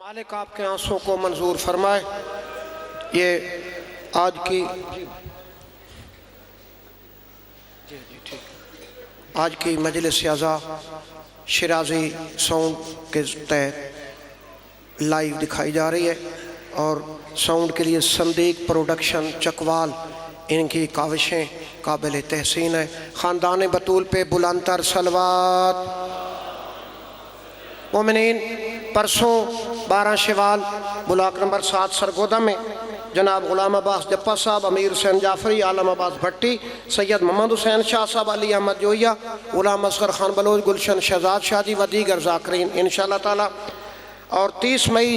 मालिक आपके आंसू को मंजूर फरमाए। ये आज की मजलिस अज़ा शिराजी साउंड के तहत लाइव दिखाई जा रही है और साउंड के लिए संदीक प्रोडक्शन चकवाल, इनकी काविशें काबिल तहसीन है। ख़ानदान बतूल पे बुलंदतर सलवात। मोमिनीन, परसों 12 शवाल ब्लॉक नंबर 7 सरगोदा में जनाब गुलाम अब्बास जप्पा साहब, अमीर हुसैन जाफरी, आलम अब्बास भट्टी, सैयद मोहम्मद हुसैन शाह साहब, अली अहमद जोइया, गुलाम असगर खान बलोच, गुलशन शहजाद शाहजी व दीगर ज़ाकरीन इंशाअल्लाह ताला। और 30 मई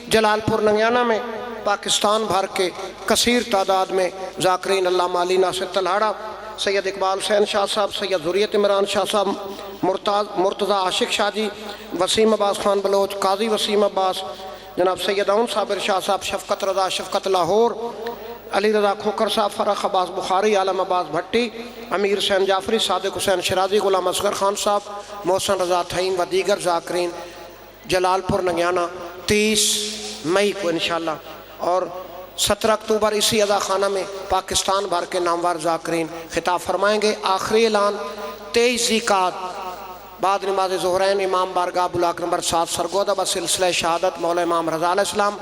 जलालपुर नंगियाना में पाकिस्तान भर के कसीर तादाद में ज़ाकरीन अल्लामा अली नासिर तलहाड़ा, सैयद इकबाल हुसैन शाह साहब, सैयद ज़ुरियत इमरान शाह साहब, मुर्तज़ा आशिक शाह जी, वसीम अब्बास खान बलोच, काजी वसीम अब्बास, जनाब सैयद अउन साबिर शाह साहब, शफ़क़त रज़ा शफ़क़त लाहौर, अली रज़ा खोकर साहब, फ़रख अब्बास बुखारी, आलम अब्बास भट्टी, अमीर हुसैन जाफरी, सादिक हुसैन शराजी, गुलाम असगर खान साहब, मोहसन रज़ा थईम व दीगर ज़ाकरीन जलालपुर नंगियाना 30 मई को इंशाअल्लाह। और 17 अक्टूबर इसी अज़ा खाना में पाकिस्तान भर के नामवर ज़ाकरीन खिताब फरमाएँगे। आखिरी ऐलान 23 ज़िकात बाद नमाज ज़ोहरैन इमाम बारगाह ब्लॉक नंबर 7 सरगोदा व सिलसिला शहादत मौला इमाम रज़ा अलैहिस्सलाम।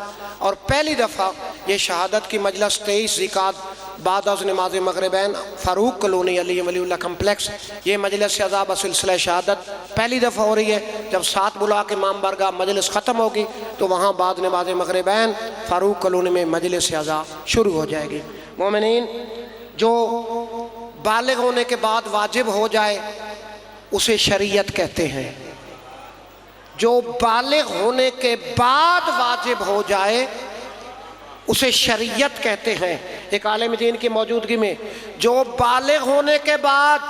और पहली दफ़ा ये शहादत की मजलिस 23 ज़िकात बाद अज़ नमाज मगरिबैन फ़ारूक कॉलोनी अली वलीउल्लाह कम्प्लेक्स, ये मजलिस अज़ा व सिलसिला शहादत पहली दफ़ा हो रही है। जब 7 ब्लॉक इमाम बारगाह मजलिस ख़त्म होगी तो वहाँ बाद नमाज मगरिबैन फ़ारूक कॉलोनी में मजलिस अज़ा शुरू हो जाएगी। मोमिनीन, जो बालिग होने के बाद वाजिब हो जाए उसे शरीयत कहते हैं। जो बालिग होने के बाद वाजिब हो जाए उसे शरीयत कहते हैं। एक आलिम दीन की मौजूदगी में जो बालिग होने के बाद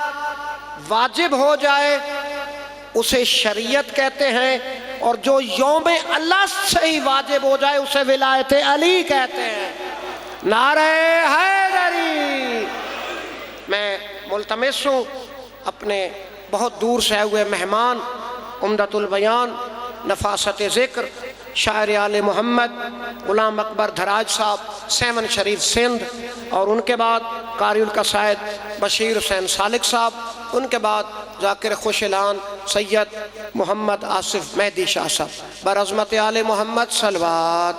वाजिब हो जाए उसे शरीयत कहते हैं, और जो यौम अल्लाह से ही वाजिब हो जाए उसे विलायत अली कहते हैं। नारे हैदरी। मैं मुल्तमिस हूँ अपने बहुत दूर से आए हुए मेहमान उम्दतुल बयान, नफासत ज़िक्र, शायर आले मोहम्मद गुलाम अकबर धराज साहब, सेवन शरीफ सिंध, और उनके बाद कारिउल कसायद बशीर हुसैन सालिक साहब, उनके बाद ज़ाकिर खुशलान सैयद मोहम्मद आसिफ मेहदी शाह साहब। बरअज़मत आले मोहम्मद सलवात।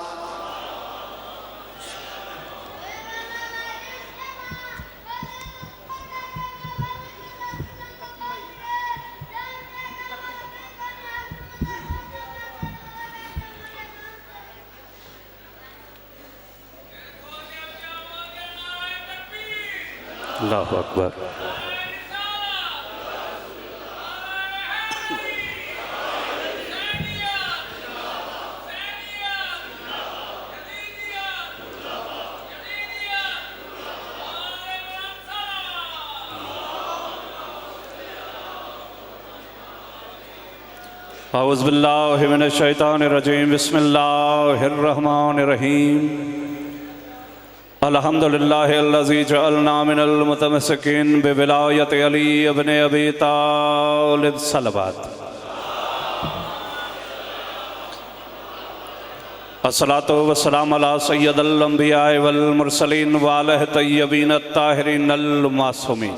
अल्लाहु अकबर। औज़ु बिल्लाहि मिनश शैतानिर रजीम। बिस्मिल्लाहिर रहमानिर रहीम। अल्हम्दुलिल्लाहिल्लज़ी जअलना मिनल मुतमस्सिकीन बिविलायति अली इब्न अबी तालिब सलवात। अस्सलातु वस्सलामु अला सय्यदिल अंबिया वल मुरसलीन व आलिहि तय्यबीन अत्ताहिरीन अल मासूमीन।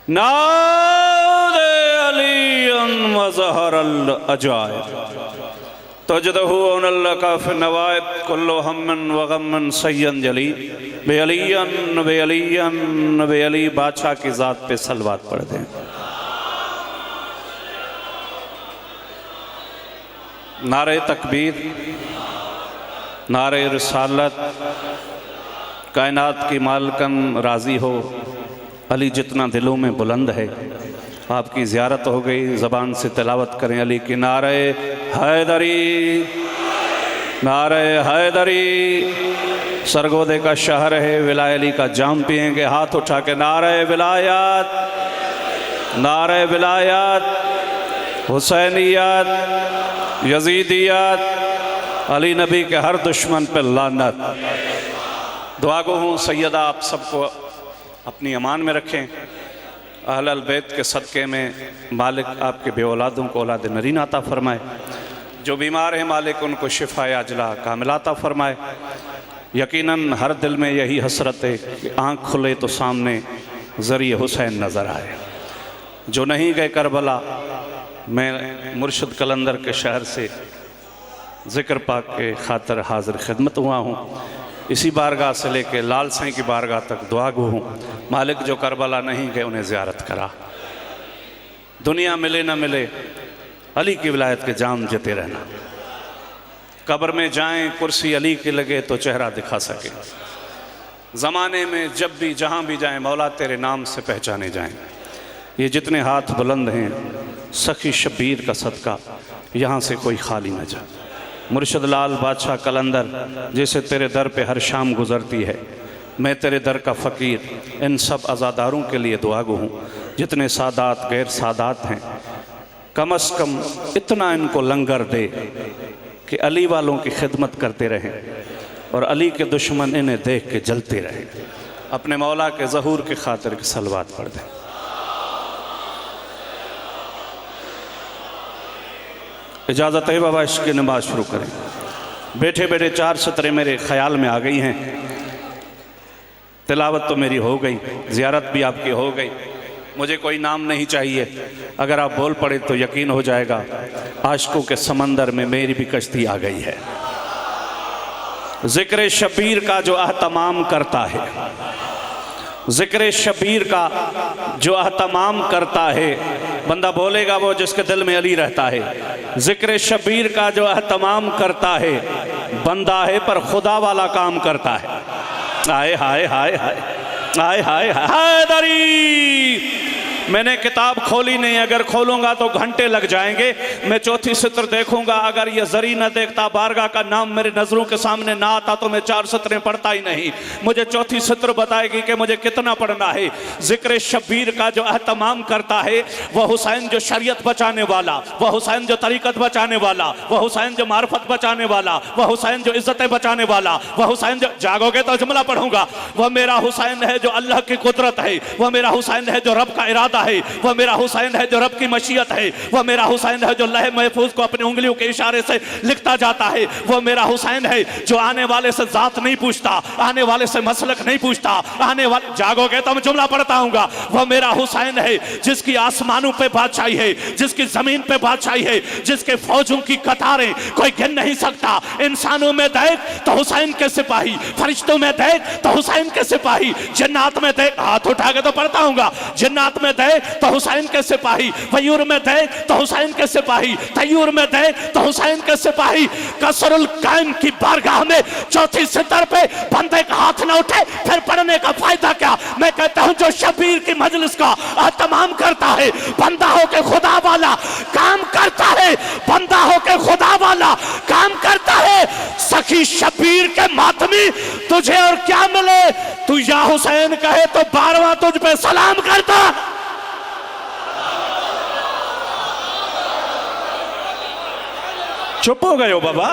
नादे अलीयन व ज़हरल अजाइब तजदहु अनल्लकाफ़ नवायब कुल्लु हमन व गमन सय्यन जली बेअलियन बेअलियन बेअली। बादशाह की ज़ात पे सलवात पढ़ दें। नारे तकबीर, नारे रिसालत। कायनात की मालकन राज़ी हो, अली जितना दिलों में बुलंद है। आपकी ज़ियारत हो गई, ज़बान से तिलावत करें अली की। नारे हैदरी, नारे हैदरी। सरगोदे का शहर है, विलाय अली का जाम पिएंगे हाथ उठा के। नारे विलायत, नारे विलायत, हुसैनियत, यजीदियत, अली नबी के हर दुश्मन पर लानत। दुआ गो हूँ सैयदा आप सबको अपनी अमान में रखें। अहल बैत के सदक़े में मालिक आपके बे औलादों को औलाद नरीन अता फरमाए। जो बीमार हैं मालिक उनको शिफा अजला कामिलाता फरमाए। यकीनन हर दिल में यही हसरत है कि आँख खुले तो सामने ज़रिए हुसैन नज़र आए। जो नहीं गए करबला, मैं मुर्शिद कलंदर के शहर से ज़िक्र पाक के खातर हाजिर खिदमत हुआ हूँ। इसी बारगाह से लेके लाल साईं की बारगाह तक दुआ गो हूँ। मालिक जो करबला नहीं गए उन्हें ज़ियारत करा। दुनिया मिले न मिले, अली की विलायत के जाम जते रहना। कब्र में जाएं कुर्सी अली की लगे तो चेहरा दिखा सके। ज़माने में जब भी जहाँ भी जाएं मौला तेरे नाम से पहचाने जाएं। ये जितने हाथ बुलंद हैं सखी शबीर का सदका यहाँ से कोई खाली न जाए। मुर्शिद लाल बादशाह कलंदर जैसे तेरे दर पे हर शाम गुजरती है, मैं तेरे दर का फ़कीर इन सब अज़ादारों के लिए दुआ गो हूँ। जितने सादात गैर सादात हैं, कम अज़ कम इतना इनको लंगर दे कि अली वालों की खिदमत करते रहें और अली के दुश्मन इन्हें देख के जलते रहें। अपने मौला के ज़हूर की खातिर की सलवात पढ़ दें। इजाज़त है बाबा, इसकी नमाज शुरू करें। बैठे बैठे 4 सतरें मेरे ख्याल में आ गई हैं। तिलावत तो मेरी हो गई, ज़ियारत भी आपकी हो गई। मुझे कोई नाम नहीं चाहिए, अगर आप बोल पड़े तो यकीन हो जाएगा आशिकों के समंदर में मेरी भी कश्ती आ गई है। ज़िक्र शबीर का जो अहतमाम करता है, ज़िक्र शबीर का जो अहतमाम करता है, बंदा बोलेगा वो जिसके दिल में अली रहता है। ज़िक्र शबीर का जो अहतमाम करता है, बंदा है पर खुदा वाला काम करता है। हाय हाय हाय हाय हाय हाय हाय दरी। मैंने किताब खोली नहीं, अगर खोलूंगा तो घंटे लग जाएंगे। मैं चौथी सत्र देखूंगा, अगर ये जरी न देखता, बारगाह का नाम मेरे नजरों के सामने ना आता तो मैं 4 सत्रें पढ़ता ही नहीं। मुझे चौथी सत्र बताएगी कि मुझे कितना पढ़ना है। जिक्र शबीर का जो अहतमाम करता है, वह हुसैन जो शरीयत बचाने वाला, वह हुसैन जो तरीकत बचाने वाला, वह हुसैन जो मार्फत बचाने वाला, वह हुसैन जो इज्जतें बचाने वाला, वह हुसैन जो, जागोगे तो जुमला पढ़ूंगा, वह मेरा हुसैन है जो अल्लाह की कुदरत है, वह मेरा हुसैन है जो रब का इरादा है, वह मेरा हुसैन है जो रब की मशीयत है, वह मेरा हुसैन है जो लह महफूज को अपनी उंगलियों के इशारे से लिखता जाता है, वह मेरा हुसैन है जो आने वाले से जात नहीं पूछता, आने वाले से मसलक नहीं पूछता, आने वाले, जागोगे तो मैं जुमला पढ़ता हूंगा, वह मेरा हुसैन है जिसकी आसमानों पे बादशाही है, जिसकी जमीन पे बादशाही है, जिसके फौजों की कतारें कोई गिन नहीं सकता। इंसानों में देख तो हुसैन के सिपाही, फरिश्तों में देख तो हुसैन के सिपाही, जन्नात में देख, हाथ उठा के तो पढ़ता हूंगा, जन्नात में देख तो हुसैन के सिपाही, वयूर में देख तो हुसैन के सिपाही, तयूर में देख तो हुसैन के सिपाही। कसरुल कायम की बारगाह में चौथी सितर पे बंदे का हाथ ना उठे, फिर पढ़ने का फायदा क्या। मैं कहता हूं जो शबीर की मजलिस का तमाम करता है, बंदा हो के खुदा वाला काम करता है, बंदा हो के खुदा वाला काम करता है। सखी शबीर के मातमी तुझे और क्या मिले, तू या हुसैन कहे तो 12वां तुझ पे सलाम करता। चुप हो गए हो बाबा,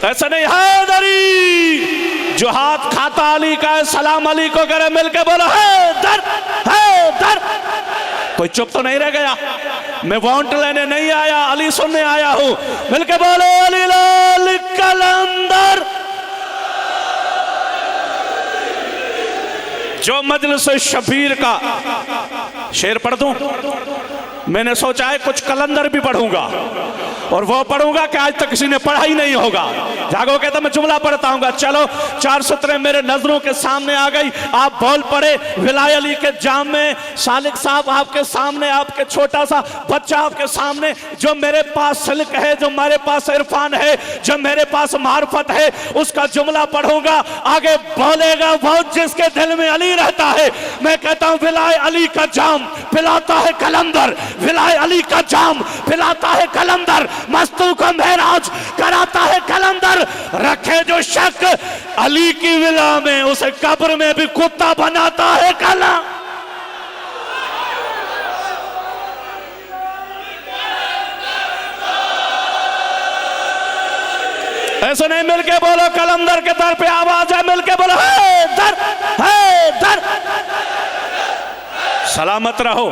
ऐसा नहीं है दरी। जो हाथ खाता अली का है, सलाम अली को करे, मिलके बोलो है दर, है दर। कोई चुप तो नहीं रह गया। मैं वोट लेने नहीं आया, अली सुनने आया हूं। मिलके बोलो अली लाल कलंदर। जो मजलिस शबीर का शेर पढ़ दूं, मैंने सोचा है कुछ कलंदर भी पढ़ूंगा, और वो पढ़ूंगा कि आज तक किसी ने पढ़ा ही नहीं होगा। जागोगे तो मैं जुमला पढ़ता हूँ। चलो 4 सत्रें मेरे नजरों के सामने आ गई, आप बोल पड़े। विलाय अली के जाम में सालिक साहब आपके सामने, आपके छोटा सा बच्चा आपके सामने, जो मेरे पास सिल्क है, जो मेरे पास इरफान है, जो मेरे पास मार्फत है, उसका जुमला पढ़ूंगा। आगे बोलेगा वो जिसके दिल में अली रहता है। मैं कहता हूँ विलाय अली का जाम पिलाता है कलंदर, विलाय अली का जाम पिलाता है कलंदर, मस्तू को महराज कराता है कलंदर। रखे जो शक अली की विला में, उसे कब्र में भी कुत्ता बनाता है कला। ऐसे नहीं, मिलके बोलो कलंदर के दर पे आवाज है, मिलके बोलो है दर, है दर। सलामत रहो।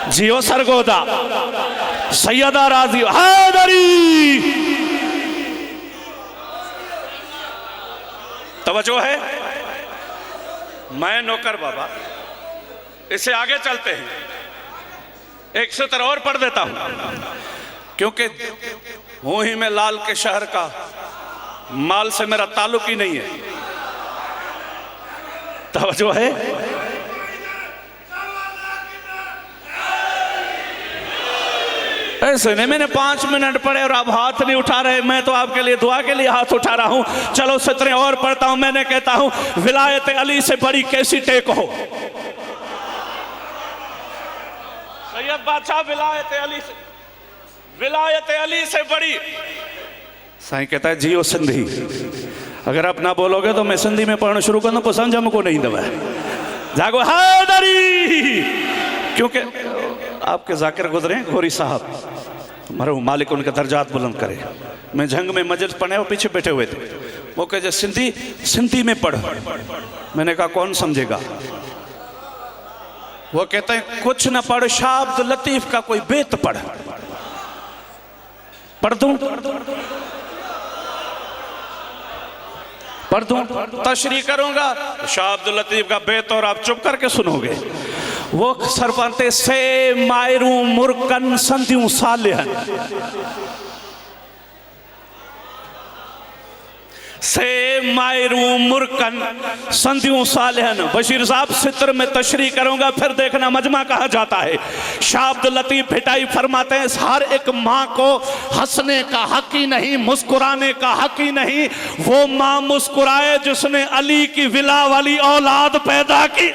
जियो सरगोदा सैयदा राजी हैदरी। तवज्जो है, मैं नौकर बाबा। इससे आगे चलते हैं, एक सतर और पढ़ देता हूं, क्योंकि हूं ही मैं लाल के शहर का, माल से मेरा ताल्लुक ही नहीं है। तवज्जो है, ऐसे नहीं मैंने 5 मिनट पढ़े और आप हाथ नहीं उठा रहे। मैं तो आपके लिए दुआ के लिए हाथ उठा रहा हूं। चलो सतरें और पढ़ता हूं। मैंने कहता हूं विलायत अली से बड़ी कैसी टेक हो। सैयद बादशाह विलायत अली से बड़ी। साईं कहता है जियो सिंधी। अगर आप ना बोलोगे तो मैं सिंधी में पढ़ना शुरू कर दूं, पसंद हमको नहीं दवा। जागो हैदरी, क्योंकि आपके जाकिर गुजरे घोरी साहब, मरहू मालिक उनके दर्जात बुलंद करे। मैं जंग में मजलिस पढ़ने और पीछे बैठे हुए थे, वो कहे सिंधी में पढ़। मैंने कहा कौन समझेगा। वो कहते हैं कुछ न पढ़, शाह अब्दुल लतीफ का कोई बेत पढ़। पढ़ दूं तशरीह करूंगा शाह अब्दुल लतीफ का बेत और आप चुप करके सुनोगे। वो सरपंते से मायरू मुरकन संधियों सालिहन, से मायरू मुरकन संधियों सालिहन। बशीर साहब सित्र में तशरीह करूंगा, फिर देखना मजमा कहा जाता है। शाह अब्दुल लतीफ भिटाई फरमाते हैं हर एक माँ को हंसने का हक ही नहीं, मुस्कुराने का हक ही नहीं। वो माँ मुस्कुराए जिसने अली की विला वाली औलाद पैदा की।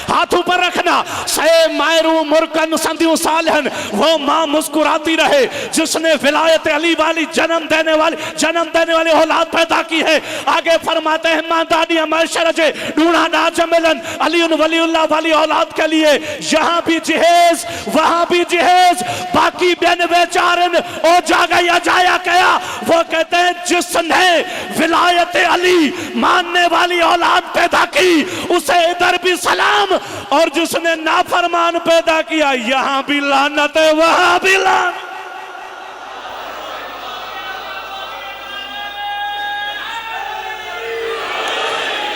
हाथ ऊपर रखना। से मायरू मुरकन संधियों सालिहन, वो माँ मुस्कुराती रहे जिसने विलायत अली वाली जन्म देने वाली औलाद पैदा की है। आगे फरमाते हैं मादानी मैशरजे ढूंढा ना जमिलन अली वलीउल्लाह वाली औलाद के लिए यहाँ भी जिहेज वहाँ भी जिहेज, बाकी बेन बेचारन ओ जागा जाया गया। वो कहते हैं जिसने विलायत अली मानने वाली औलाद पैदा की उसे इधर भी सलाम, और जिसने नाफरमान पैदा किया यहां भी लानत है वहां भी लानत।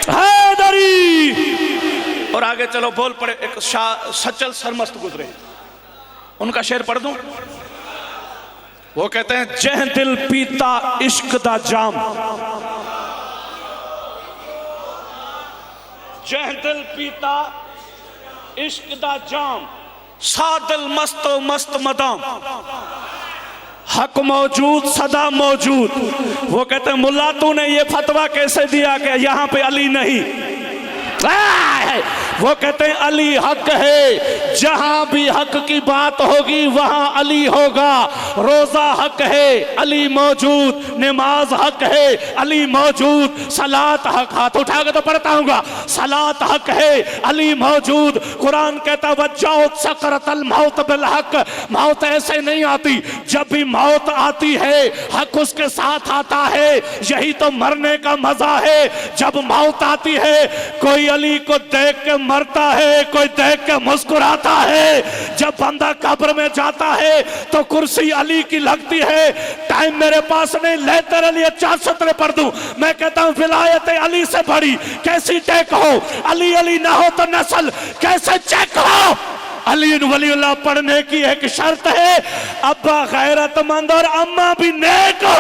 हैदरी। और आगे चलो बोल पड़े। एक शाह सचल सरमस्त गुजरे, उनका शेर पढ़ दूं। वो कहते हैं जह दिल पीता इश्क दा जाम, जह दिल पीता इश्क दा जाम, सा दिल मस्तो मस्त मदाम, हक मौजूद सदा मौजूद। वो कहते हैं मुल्ला तूने ये फतवा कैसे दिया कि यहाँ पे अली नहीं। वो कहते हैं अली हक है, जहां भी हक की बात होगी वहां अली होगा। रोजा हक है, अली मौजूद। नमाज हक है, अली मौजूद। सलात हक, हाथ उठा के तो पढ़ता हूँगा। सलात हक है, अली मौजूद। कुरान कहता वज्जाओ सकरतल मौत बिल हक, मौत ऐसे नहीं आती, जब भी मौत आती है हक उसके साथ आता है। यही तो मरने का मजा है। जब मौत आती है कोई अली को देख के मरता है, कोई देख के मुस्कुराता है। जब बंदा कब्र में जाता है तो कुर्सी अली की लगती है। टाइम मेरे पास नहीं, ले तेरे लिए 4 सत्र पढ़ दूं। मैं कहता हूं विलायत अली से बड़ी कैसी टेक हो। अली अली ना हो तो नस्ल कैसे चेक हो। अली वलीउल्लाह पढ़ने की एक शर्त है, अब्बा गैरतमंद और अम्मा भी नेक हो।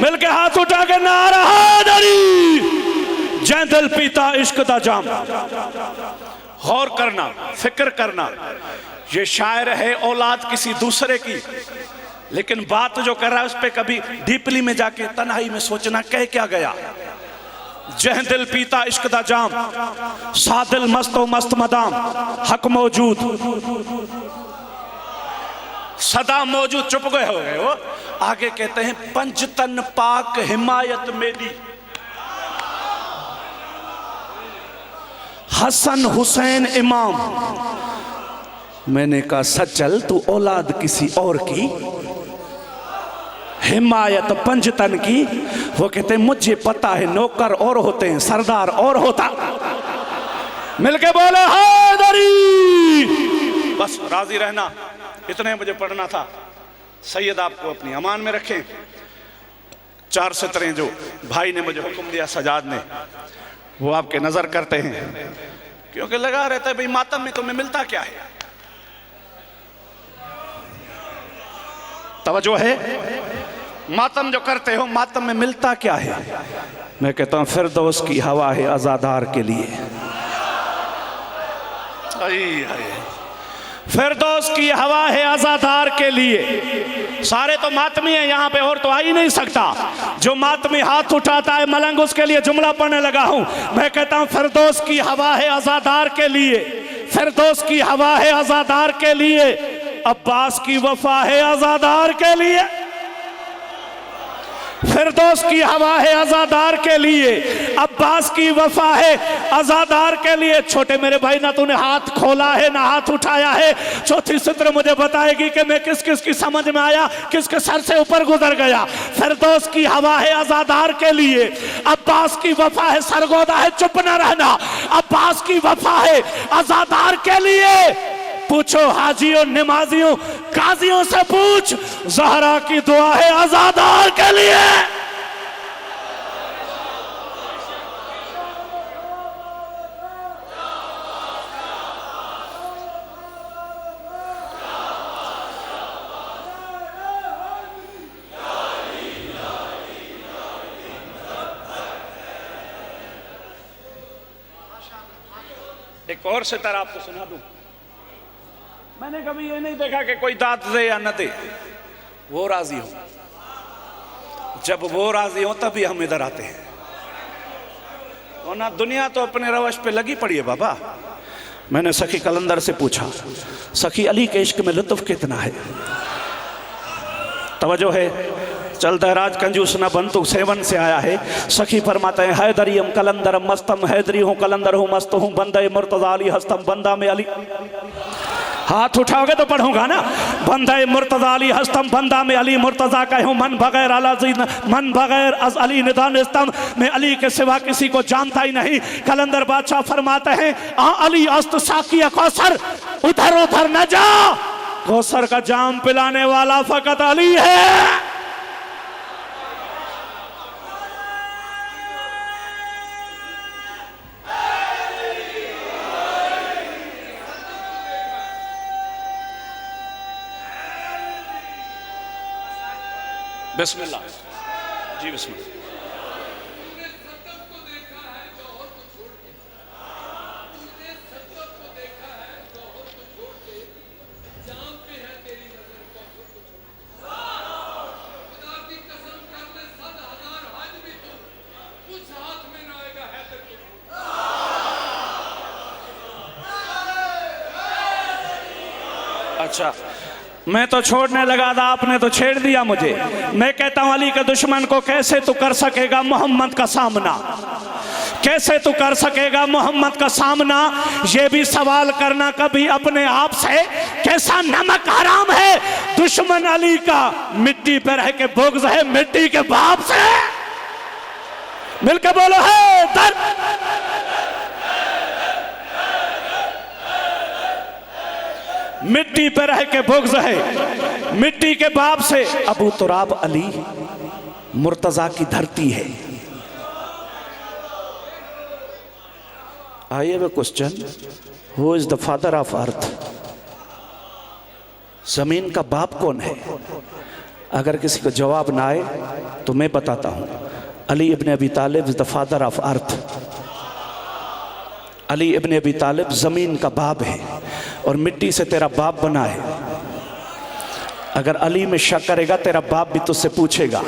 मिलके हाथ उठा के नारा हैदरी। जै दिल पीता इश्क दा जाम। गौर करना, फिक्र करना, ये शायर है औलाद किसी दूसरे की, लेकिन बात जो कर रहा है उस पर कभी डीपली में जाके तन्हाई में सोचना कह क्या गया। जह दिल पीता इश्क दा जाम, सा दिल मस्तो मस्त मदाम, हक मौजूद सदा मौजूद। चुप गए हो गए वो। आगे कहते हैं पंजतन पाक हिमायत मेरी, हसन हुसैन इमाम, मैंने कहा सचल तू औलाद किसी और की, हिमायत पंजतन की। वो कहते मुझे पता है नौकर और होते हैं, सरदार और होता। मिलके बोले हैदरी। बस राजी रहना, इतने मुझे पढ़ना था। सैयद आपको अपनी अमान में रखें। 4 सतरें जो भाई ने मुझे हुक्म दिया, सजाद ने, वो आपके नजर करते हैं, क्योंकि लगा रहता है भाई मातम में तुम्हें मिलता क्या है। तवज्जो है, मातम जो करते हो मातम में मिलता क्या है। मैं कहता हूं फिरदौस की हवा है अज़ादार के लिए। फिरदौस की हवा है अज़ादार के लिए। सारे तो मातमी हैं यहाँ पे, और तो आ ही नहीं सकता। जो मातमी हाथ उठाता है मलंग, उसके लिए जुमला पढ़ने लगा हूं। मैं कहता हूं फिरदौस की हवा है अज़ादार के लिए, फिरदौस की हवा है अज़ादार के लिए, अब्बास की वफा है अज़ादार के लिए। फिरदौस की हवा है अज़ादार के लिए, अब्बास की वफा है अज़ादार के लिए। छोटे मेरे भाई, ना तूने हाथ खोला है ना हाथ उठाया है। चौथी सत्र मुझे बताएगी कि मैं किस किस की समझ में आया, किसके सर से ऊपर गुजर गया। फिरदौस की हवा है अज़ादार के लिए, अब्बास की वफा है, सरगोदा है चुप न रहना, अब्बास की वफा है अज़ादार के लिए। पूछो हाजियों, नमाजियों, काजियों से पूछ, ज़हरा की दुआ है अज़ादार के लिए। एक और सितारा आपको सुना दूं। मैंने कभी ये नहीं देखा कि कोई दाद दे या न दे, वो राजी हो। जब वो राजी हो तभी हम इधर आते हैं, वरना दुनिया तो अपने रवश पे लगी पड़ी है बाबा। मैंने सखी कलंदर से पूछा, सखी अली के इश्क में लुत्फ कितना है। तवज्जो है, चलता राज कंजूस न बंतु सेवन से आया है। सखी फरमाते हैं हैदरियम कलंदरम मस्तम, हैदरी हूँ कलंदर हूँ मस्त हूँ, बंदे मुर्तज़ा अली हस्तम, बंदा में अली। हाथ उठाओगे तो पढ़ूंगा ना। बंदे मुर्तज़ा अली हस्तम, बंदा में अली मुर्तज़ा का हूँ, मन बगैर मन बगैर अज अली निदान इस्तम, मैं अली के सिवा किसी को जानता ही नहीं। कलंदर बादशाह फरमाते हैं अली अस्त साकिया कौसर, उधर उधर न जा, कौसर का जाम पिलाने वाला फकत अली है। बिस्मिल्लाह जी, बिस्मिल्लाह। अच्छा, मैं तो छोड़ने लगा था, आपने तो छेड़ दिया मुझे। मैं कहता हूं अली के दुश्मन को कैसे तू कर सकेगा मोहम्मद का सामना, कैसे तू कर सकेगा मोहम्मद का सामना। ये भी सवाल करना कभी अपने आप से, कैसा नमक हराम है दुश्मन अली का, मिट्टी पर रह के बुग़्ज़ है मिट्टी के बाप से। मिलके बोलो है दर्द। मिट्टी पर रह के बुग़्ज़ है मिट्टी के बाप से। अबू तुराब अली मुर्तज़ा की धरती है। आइए वे question, who is the father of earth? जमीन का बाप कौन है? अगर किसी को जवाब ना आए तो मैं बताता हूं, Ali ibn Abi Talib is the father of earth. Ali ibn Abi Talib जमीन का बाप है और मिट्टी से तेरा बाप बना है। अगर अली में शक करेगा तेरा बाप भी तुझसे पूछेगा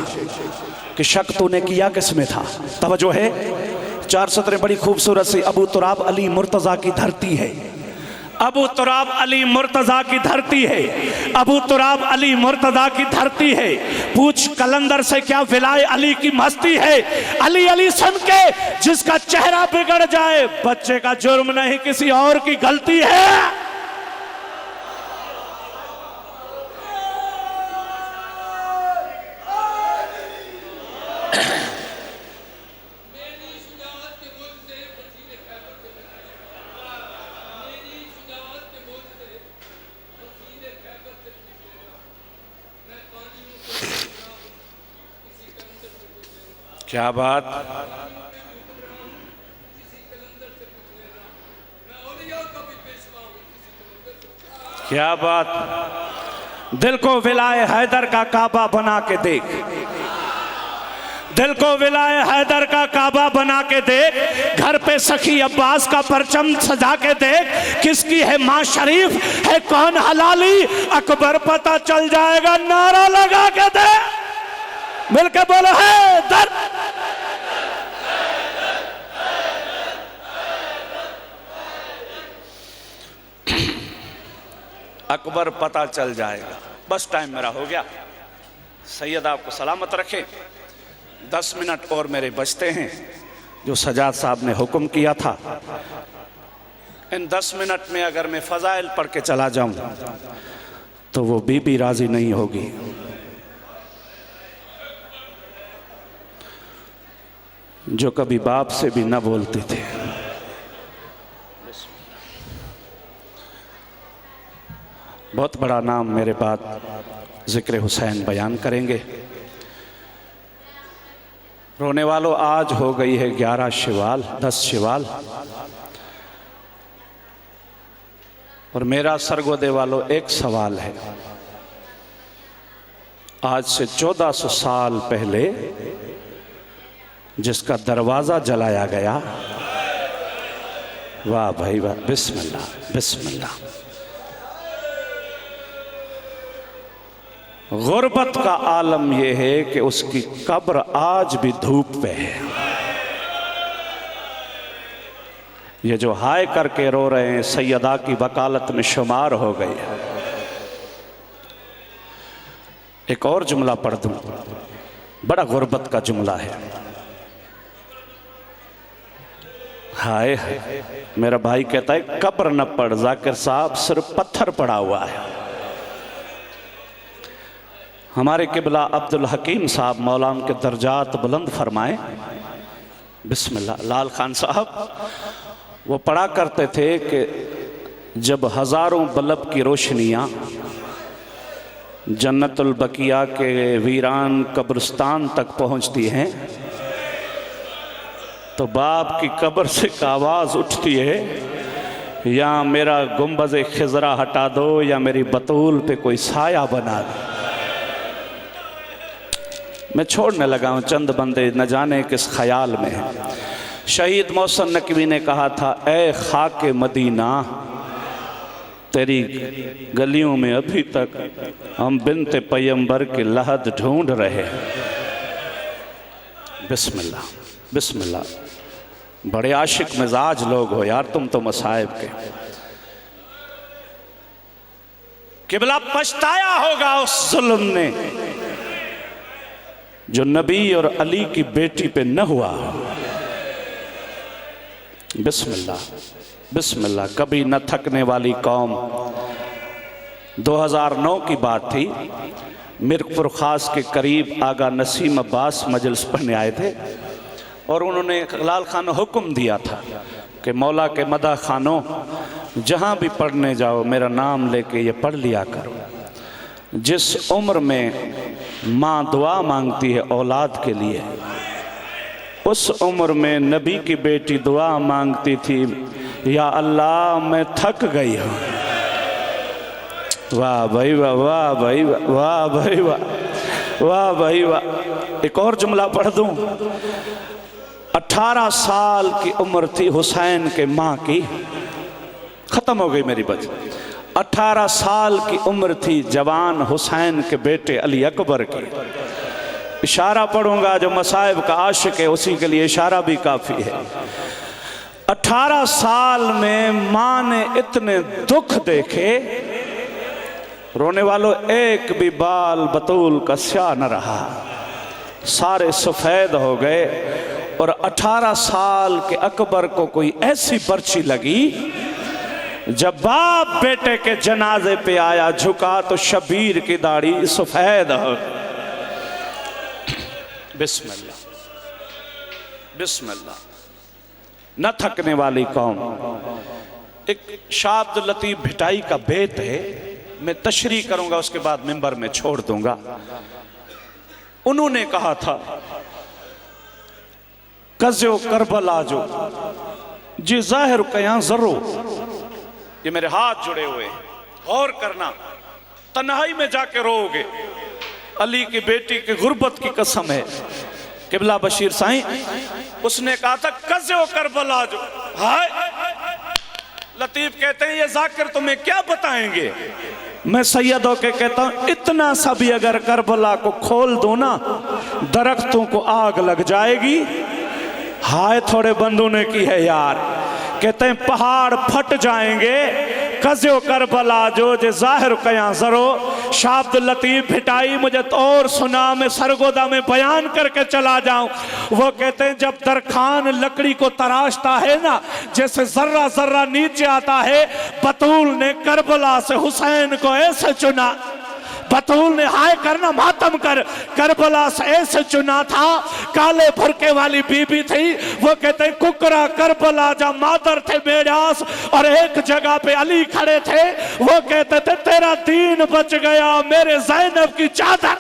कि शक तूने किया किसमें था। तवज्जो है, 4 सतरें बड़ी खूबसूरत सी। अबू तुराब अली मुर्तज़ा की धरती है। अबू तुराब अली मुर्तज़ा की धरती है। अबू तुराब अली मुर्तज़ा की धरती है। पूछ कलंदर से क्या विलाय अली की मस्ती है। अली अली सुन के जिसका चेहरा बिगड़ जाए, बच्चे का जुर्म नहीं किसी और की गलती है। क्या बात, क्या बात। दिल को विलाए हैदर का काबा बना के देख, दिल को विलाए हैदर का काबा बना के देख, घर पे सखी अब्बास का परचम सजा के देख, किसकी है माँ शरीफ, है कौन हलाली, अकबर पता चल जाएगा। नारा लगा के दे, मिलके बोलो हैदर। अकबर पता चल जाएगा। बस टाइम मेरा हो गया। सैयद आपको सलामत रखे। 10 मिनट और मेरे बचते हैं जो सजाद साहब ने हुक्म किया था। इन 10 मिनट में अगर मैं फजाइल पढ़ के चला जाऊं तो वो बीबी राजी नहीं होगी। जो कभी बाप से भी न बोलते थे। बहुत बड़ा नाम मेरे बाद जिक्र हुसैन बयान करेंगे। रोने वालों, आज हो गई है 11 शवाल, 10 शवाल, और मेरा सरगोदे वालों एक सवाल है। आज से 1400 साल पहले जिसका दरवाजा जलाया गया, वाह भाई वाह, बिस्मिल्लाह बिस्मिल्लाह। गुर्बत का आलम यह है कि उसकी कब्र आज भी धूप पे है। ये जो हाय करके रो रहे हैं सैयदा की वकालत में शुमार हो गई है। एक और जुमला पढ़ दूं, बड़ा गुर्बत का जुमला है। हाय मेरा भाई कहता है कब्र न पढ़ जाकिर साहब, सिर्फ पत्थर पड़ा हुआ है। हमारे किबला अब्दुल हकीम साहब मौलाम के दर्जात बुलंद फरमाए, बिस्मिल्लाह। लाल खान साहब वो पढ़ा करते थे कि जब हज़ारों बल्ब की रोशनियाँ जन्नतुल बकिया के वीरान कब्रिस्तान तक पहुँचती हैं तो बाप की कब्र से एक आवाज़ उठती है, या मेरा गुंबज़ खिजरा हटा दो या मेरी बतूल पे कोई साया बना दो। मैं छोड़ने लगा हूँ, चंद बंदे न जाने किस ख्याल में हैं। शहीद मोहसिन नकवी ने कहा था, ए खाके मदीना तेरी गलियों में अभी तक हम बिनते पैगंबर के लहद ढूंढ रहे। बिस्मिल्लाह बिस्मिल्लाह। बड़े आशिक मिजाज लोग हो यार तुम तो मसाइब के। किबला पछताया होगा उस जुल्म ने जो नबी और अली की बेटी पे न हुआ। बिस्मिल्लाह बिस्मिल्लाह। कभी न थकने वाली कौम। 2009 की बात थी, मिर्कपुर खास के करीब आगा नसीम अब्बास मजलिस पढ़ने आए थे और उन्होंने लाल खान हुक्म दिया था कि मौला के मदा खानों जहाँ भी पढ़ने जाओ मेरा नाम लेके ये पढ़ लिया करो। जिस उम्र में माँ दुआ मांगती है औलाद के लिए, उस उम्र में नबी की बेटी दुआ मांगती थी, या अल्लाह मैं थक गई हूँ। वाह भाई वाह, वाह भाई वाह, वाह भाई वाह, वाह भाई वाह। एक और जुमला पढ़ दूँ। 18 साल की उम्र थी हुसैन के माँ की, ख़त्म हो गई मेरी बच। 18 साल की उम्र थी जवान हुसैन के बेटे अली अकबर की। इशारा पढ़ूंगा, जो मसाइब का आशिक है उसी के लिए इशारा भी काफ़ी है। 18 साल में माँ ने इतने दुख देखे, रोने वालों एक भी बाल बतूल का स्या न रहा, सारे सफ़ेद हो गए। और 18 साल के अकबर को कोई ऐसी पर्ची लगी, जब बाप बेटे के जनाजे पे आया झुका तो शबीर की दाढ़ी सफ़ेद हो। बिस्मिल्लाह बिस्मिल्लाह। न थकने वाली कौम। एक शाह अब्दुल लतीफ भिटाई का बेत है, मैं तशरीह करूंगा उसके बाद मिंबर में छोड़ दूंगा। उन्होंने कहा था कज़ो करबला जो जी जाहिर कया जरो, ये मेरे हाथ जुड़े हुए, गौर करना, तन्हाई में जाके रोओगे। अली की बेटी की गुर्बत की कसम है। किबला बशीर साईं उसने कहा था कज़ो करबला जो। हाय लतीफ कहते हैं ये जाकिर तुम्हें क्या बताएंगे। मैं सैयदों के कहता हूं इतना सा भी अगर करबला को खोल दो ना, दरख्तों को आग लग जाएगी। हाय थोड़े बंदों ने की है यार। कहते हैं पहाड़ फट जाएंगे। कज़ो करबला जो जे जाहिर कया जरो। शाह अब्दुल लतीफ भिटाई मुझे तो और सुना, मैं सरगोदा में बयान करके चला जाऊं। वो कहते हैं जब दरखान लकड़ी को तराशता है ना, जैसे जर्रा जर्रा नीचे आता है, बतूल ने करबला से हुसैन को ऐसे चुना। बतूल ने हाय करना मातम कर, करबला से ऐसे चुना था। काले फुरके वाली बीबी थी, वो कहते हैं कुकरा करबला जा मादर थे मेरास, और एक जगह पे अली खड़े थे। वो कहते थे तेरा दीन बच गया मेरे ज़ैनब की चादर,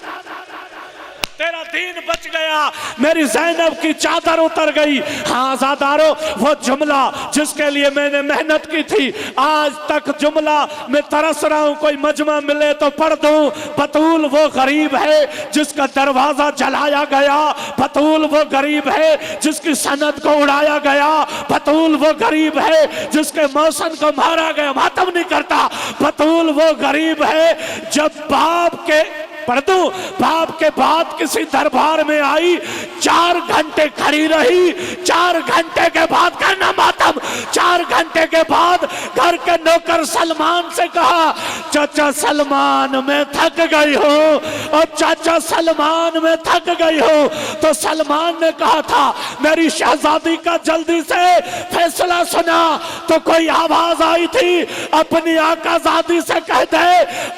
तेरा दीन बच गया मेरी ज़ैनब की चादर उतर गई। हाँ आज़ादारो, वो जुमला जिसके लिए मैंने मेहनत की थी, आज तक जुमला मैं तरस रहा हूं कोई मजमा मिले तो पढ़ दूं। बतूल वो गरीब है जिसका दरवाजा जलाया गया। बतूल वो गरीब है जिसकी सनद को उड़ाया गया। बतूल वो गरीब है जिसके मौसम को मारा गया, मातम नहीं करता। बतूल वो गरीब है जब बाप के परदू बाप के बाद किसी दरबार में आई, 4 घंटे खड़ी रही। 4 घंटे के बाद करना मातम। 4 घंटे के बाद घर के नौकर सलमान से कहा चाचा सलमान मैं थक गई हूँ, और चाचा सलमान मैं थक गई हूँ। तो सलमान ने कहा था मेरी शहजादी का जल्दी से फैसला सुना। तो कोई आवाज आई थी अपनी आकाजादी से कह दे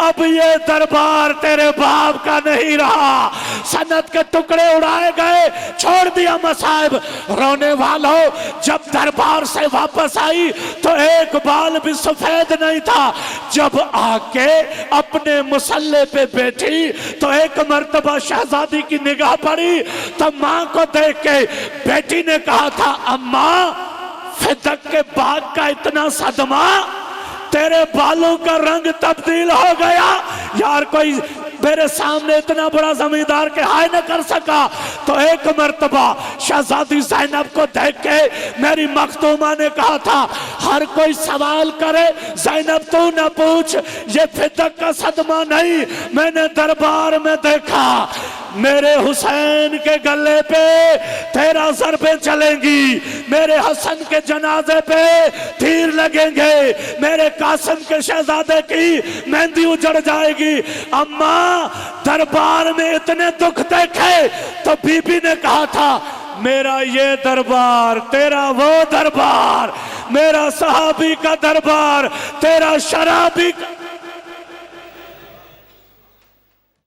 अब ये दरबार तेरे बाप का नहीं रहा। सनत के टुकड़े उड़ाए गए, छोड़ दिया मसाइब। रोने वालों जब दरबार से वापस आई तो एक बाल भी सफेद नहीं था। जब आके अपने मुसल्ले पे बैठी तो एक मर्तबा शहजादी की निगाह पड़ी, तो मां को देख के बेटी ने कहा था अम्मा फिदक के बाग का इतना सदमा, तेरे बालों का रंग तब्दील हो गया। यार कोई मेरे सामने इतना बड़ा जमींदार के हाय न कर सका। तो एक मर्तबा शहजादी ज़ैनब को देख के मेरी मखदूमा ने कहा था हर कोई सवाल करे ज़ैनब तू न पूछ, ये फिदक का सदमा नहीं, मैंने दरबार में देखा मेरे हुसैन के गले पे 13 ज़रबें चलेंगी, मेरे हसन के जनाजे पे तीर लगेंगे, मेरे कासिम के शहजादे की मेहंदी उजड़ जाएगी। अम्मा दरबार में इतने दुख देखे तो बीबी ने कहा था मेरा ये दरबार तेरा वो दरबार, मेरा सहाबी का दरबार तेरा शराबी का